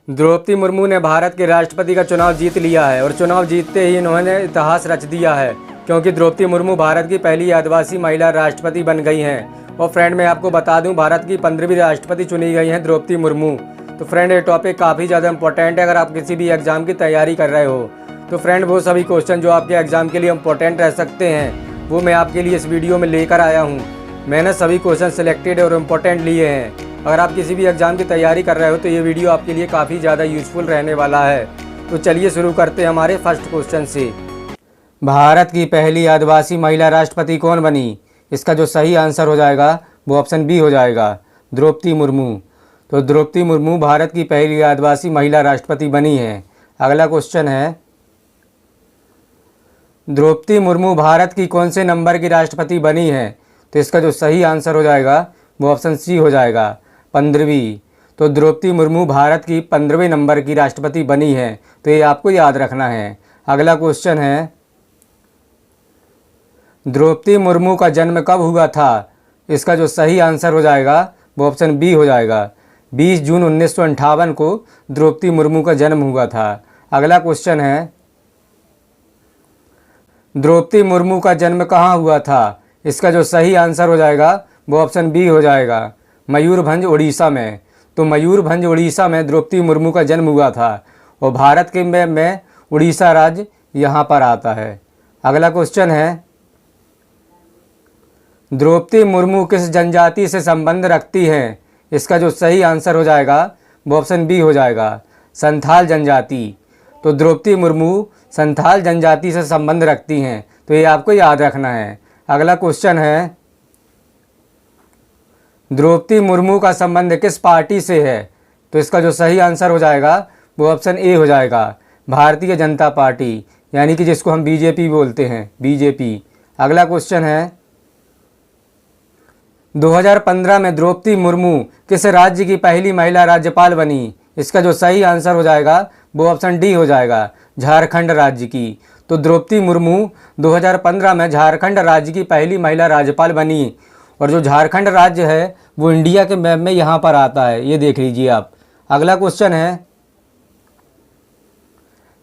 द्रौपदी मुर्मू ने भारत के राष्ट्रपति का चुनाव जीत लिया है और चुनाव जीतते ही इन्होंने इतिहास रच दिया है, क्योंकि द्रौपदी मुर्मू भारत की पहली आदिवासी महिला राष्ट्रपति बन गई हैं। और फ्रेंड मैं आपको बता दूं, भारत की 15वीं राष्ट्रपति चुनी गई हैं द्रौपदी मुर्मू। तो फ्रेंड ये टॉपिक काफ़ी ज़्यादा इंपॉर्टेंट है। अगर आप किसी भी एग्ज़ाम की तैयारी कर रहे हो तो फ्रेंड वो सभी क्वेश्चन जो आपके एग्ज़ाम के लिए इंपॉर्टेंट रह सकते हैं वो मैं आपके लिए इस वीडियो में लेकर आया हूँ। मैंने सभी क्वेश्चन सिलेक्टेड और इम्पोर्टेंट लिए हैं। अगर आप किसी भी एग्ज़ाम की तैयारी कर रहे हो तो ये वीडियो आपके लिए काफ़ी ज़्यादा यूज़फुल रहने वाला है। तो चलिए शुरू करते हैं हमारे फर्स्ट क्वेश्चन से। भारत की पहली आदिवासी महिला राष्ट्रपति कौन बनी? इसका जो सही आंसर हो जाएगा वो ऑप्शन बी हो जाएगा, द्रौपदी मुर्मू। तो द्रौपदी मुर्मू भारत की पहली आदिवासी महिला राष्ट्रपति बनी है। अगला क्वेश्चन है, द्रौपदी मुर्मू भारत की कौन से नंबर की राष्ट्रपति बनी है? तो इसका जो सही आंसर हो जाएगा वो ऑप्शन सी हो जाएगा, 15वीं। तो द्रौपदी मुर्मू भारत की 15वें नंबर की राष्ट्रपति बनी है। तो ये आपको याद रखना है। अगला क्वेश्चन है, द्रौपदी मुर्मू का जन्म कब हुआ था? इसका जो सही आंसर हो जाएगा वो ऑप्शन बी हो जाएगा, 20 जून 1958 को द्रौपदी मुर्मू का जन्म हुआ था। अगला क्वेश्चन है, द्रौपदी मुर्मू का जन्म कहाँ हुआ था? इसका जो सही आंसर हो जाएगा वो ऑप्शन बी हो जाएगा, मयूरभंज उड़ीसा में। तो मयूरभंज उड़ीसा में द्रौपदी मुर्मू का जन्म हुआ था और भारत के में उड़ीसा राज्य यहाँ पर आता है। अगला क्वेश्चन है, द्रौपदी मुर्मू किस जनजाति से संबंध रखती हैं? इसका जो सही आंसर हो जाएगा वो ऑप्शन बी हो जाएगा, संथाल जनजाति। तो द्रौपदी मुर्मू संथाल जनजाति से संबंध रखती हैं। तो ये आपको याद रखना है। अगला क्वेश्चन है, द्रौपदी मुर्मू का संबंध किस पार्टी से है? तो इसका जो सही आंसर हो जाएगा वो ऑप्शन ए हो जाएगा, भारतीय जनता पार्टी, यानी कि जिसको हम बीजेपी बोलते हैं, बीजेपी। अगला क्वेश्चन है, 2015 में द्रौपदी मुर्मू किस राज्य की पहली महिला राज्यपाल बनी? इसका जो सही आंसर हो जाएगा वो ऑप्शन डी हो जाएगा, झारखंड राज्य की। तो द्रौपदी मुर्मू 2015 में झारखंड राज्य की पहली महिला राज्यपाल बनी। और जो झारखंड राज्य है वो इंडिया के मैप में यहाँ पर आता है, ये देख लीजिए आप। अगला क्वेश्चन है,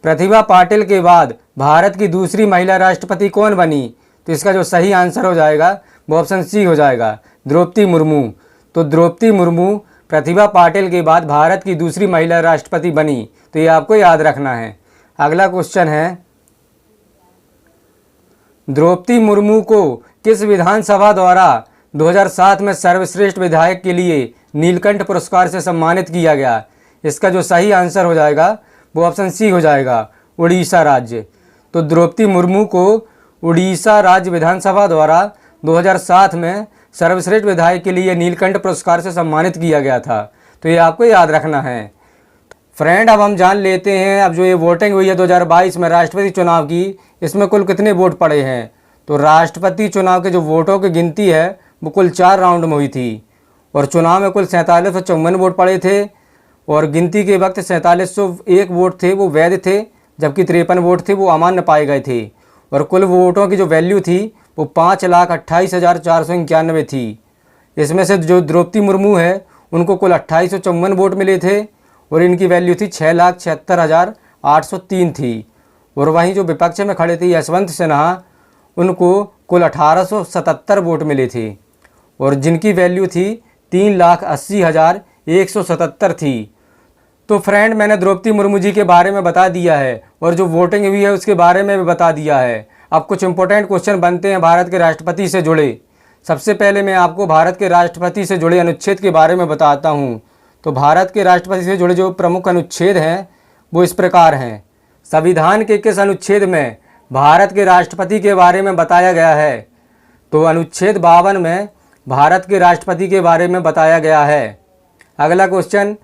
प्रतिभा पाटिल के बाद भारत की दूसरी महिला राष्ट्रपति कौन बनी? तो इसका जो सही आंसर हो जाएगा वो ऑप्शन सी हो जाएगा, द्रौपदी मुर्मू। तो द्रौपदी मुर्मू प्रतिभा पाटिल के बाद भारत की दूसरी महिला राष्ट्रपति बनी। तो ये आपको याद रखना है। अगला क्वेश्चन है, द्रौपदी मुर्मू को किस विधानसभा द्वारा 2007 में सर्वश्रेष्ठ विधायक के लिए नीलकंठ पुरस्कार से सम्मानित किया गया? इसका जो सही आंसर हो जाएगा वो ऑप्शन सी हो जाएगा, उड़ीसा राज्य। तो द्रौपदी मुर्मू को उड़ीसा राज्य विधानसभा द्वारा 2007 में सर्वश्रेष्ठ विधायक के लिए नीलकंठ पुरस्कार से सम्मानित किया गया था। तो ये आपको याद रखना है। फ्रेंड अब हम जान लेते हैं, अब जो ये वोटिंग हुई है 2022 में राष्ट्रपति चुनाव की, इसमें कुल कितने वोट पड़े हैं? तो राष्ट्रपति चुनाव के जो वोटों की गिनती है वो कुल 4 राउंड में हुई थी और चुनाव में कुल 4754 वोट पड़े थे। और गिनती के वक्त 4701 वोट थे वो वैध थे, जबकि 53 वोट थे वो अमान्य पाए गए थे। और कुल वोटों की जो वैल्यू थी वो 5,28,491 थी। इसमें से जो द्रौपदी मुर्मू है उनको कुल 2854 वोट मिले थे और इनकी वैल्यू थी 6,76,803 थी। और वहीं जो विपक्ष में खड़े थे यशवंत सिन्हा, उनको कुल 1877 वोट मिले थे और जिनकी वैल्यू थी 3,80,177 थी। तो फ्रेंड मैंने द्रौपदी मुर्मू जी के बारे में बता दिया है और जो वोटिंग हुई है उसके बारे में भी बता दिया है। अब कुछ इंपॉर्टेंट क्वेश्चन बनते हैं भारत के राष्ट्रपति से जुड़े। सबसे पहले मैं आपको भारत के राष्ट्रपति से जुड़े अनुच्छेद के बारे में बताता हूँ। तो भारत के राष्ट्रपति से जुड़े जो प्रमुख अनुच्छेद हैं वो इस प्रकार हैं। संविधान के किस अनुच्छेद में भारत के राष्ट्रपति के बारे में बताया गया है? तो अनुच्छेद 52 में भारत के राष्ट्रपति के बारे में बताया गया है। अगला क्वेश्चन,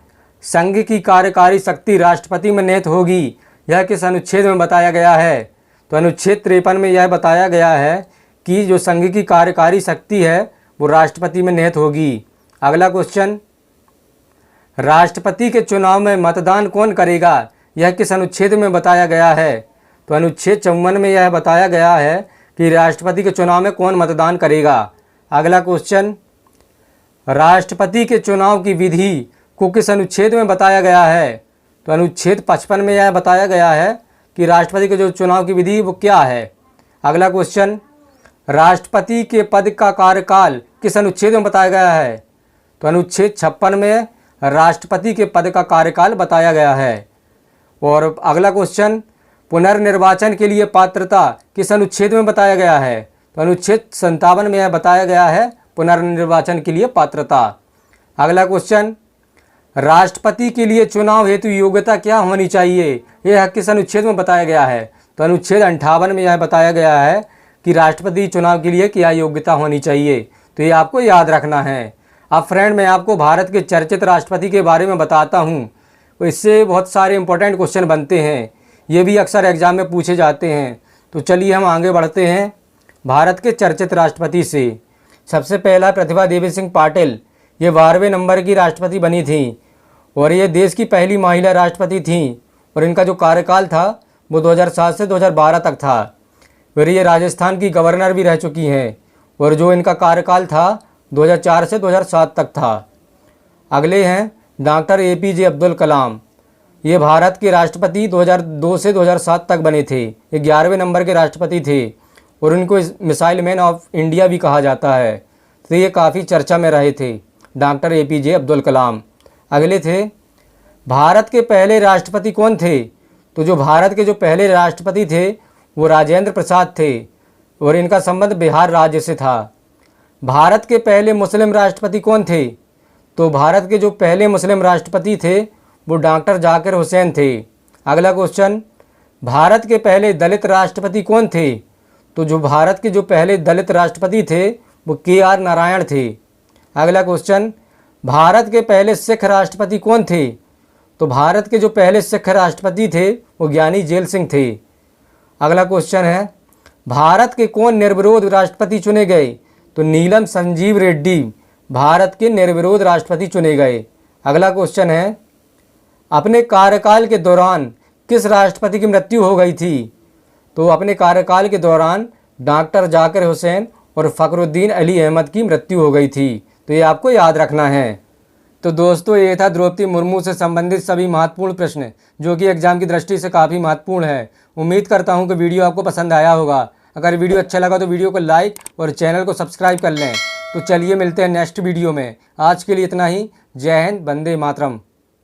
संघ की कार्यकारी शक्ति राष्ट्रपति में निहित होगी, यह किस अनुच्छेद में बताया गया है? तो अनुच्छेद 53 में यह बताया गया है कि जो संघ की कार्यकारी शक्ति है वो राष्ट्रपति में निहित होगी। अगला क्वेश्चन, राष्ट्रपति के चुनाव में मतदान कौन करेगा, यह किस अनुच्छेद में बताया गया है? तो अनुच्छेद 54 में यह बताया गया है कि राष्ट्रपति के चुनाव में कौन मतदान करेगा। अगला क्वेश्चन, राष्ट्रपति के चुनाव की विधि को किस अनुच्छेद में बताया गया है? तो अनुच्छेद 55 में यह बताया गया है कि राष्ट्रपति के जो चुनाव की विधि वो क्या है। अगला क्वेश्चन, राष्ट्रपति के पद का कार्यकाल किस अनुच्छेद में बताया गया है? तो अनुच्छेद 56 में राष्ट्रपति के पद का कार्यकाल बताया गया है। और अगला क्वेश्चन, पुनर्निर्वाचन के लिए पात्रता किस अनुच्छेद में बताया गया है? तो अनुच्छेद 57 में यह बताया गया है पुनर्निर्वाचन के लिए पात्रता। अगला क्वेश्चन, राष्ट्रपति के लिए चुनाव हेतु योग्यता क्या होनी चाहिए? यह किस अनुच्छेद में बताया गया है? तो अनुच्छेद 58 में यह बताया गया है कि राष्ट्रपति चुनाव के लिए क्या योग्यता होनी चाहिए। तो ये आपको याद रखना है। अब फ्रेंड, मैं आपको भारत के चर्चित राष्ट्रपति के बारे में बताता हूँ। तो इससे बहुत सारे इंपॉर्टेंट क्वेश्चन बनते हैं, ये भी अक्सर एग्जाम में पूछे जाते हैं। तो चलिए हम आगे बढ़ते हैं भारत के चर्चित राष्ट्रपति से। सबसे पहला प्रतिभा देवी सिंह पाटिल, ये 12वें नंबर की राष्ट्रपति बनी थी और ये देश की पहली महिला राष्ट्रपति थी और इनका जो कार्यकाल था वो 2007 से 2012 तक था। फिर ये राजस्थान की गवर्नर भी रह चुकी हैं और जो इनका कार्यकाल था 2004 से 2007 तक था। अगले हैं डॉक्टर APJ अब्दुल कलाम, ये भारत के राष्ट्रपति 2002 से 2007 तक बने थे। ये 11वें नंबर के राष्ट्रपति थे और उनको मिसाइल मैन ऑफ इंडिया भी कहा जाता है। तो ये काफ़ी चर्चा में रहे थे डॉक्टर APJ अब्दुल कलाम। अगले थे, भारत के पहले राष्ट्रपति कौन थे? तो जो भारत के जो पहले राष्ट्रपति थे वो राजेंद्र प्रसाद थे और इनका संबंध बिहार राज्य से था। भारत के पहले मुस्लिम राष्ट्रपति कौन थे? तो भारत के जो पहले मुस्लिम राष्ट्रपति थे वो डॉक्टर जाकिर हुसैन थे। अगला क्वेश्चन, भारत के पहले दलित राष्ट्रपति कौन थे? तो जो भारत के जो पहले दलित राष्ट्रपति थे वो KR नारायण थे। अगला क्वेश्चन, भारत के पहले सिख राष्ट्रपति कौन थे? तो भारत के जो पहले सिख राष्ट्रपति थे वो ज्ञानी जेल सिंह थे। अगला क्वेश्चन है, भारत के कौन निर्विरोध राष्ट्रपति चुने गए? तो नीलम संजीव रेड्डी भारत के निर्विरोध राष्ट्रपति चुने गए। अगला क्वेश्चन है, अपने कार्यकाल के दौरान किस राष्ट्रपति की मृत्यु हो गई थी? तो अपने कार्यकाल के दौरान डॉक्टर जाकिर हुसैन और फ़खरुद्दीन अली अहमद की मृत्यु हो गई थी। तो ये आपको याद रखना है। तो दोस्तों, ये था द्रौपदी मुर्मू से संबंधित सभी महत्वपूर्ण प्रश्न जो कि एग्जाम की दृष्टि से काफ़ी महत्वपूर्ण है। उम्मीद करता हूँ कि वीडियो आपको पसंद आया होगा। अगर वीडियो अच्छा लगा तो वीडियो को लाइक और चैनल को सब्सक्राइब कर लें। तो चलिए मिलते हैं नेक्स्ट वीडियो में। आज के लिए इतना ही। जय हिंद, वंदे मातरम।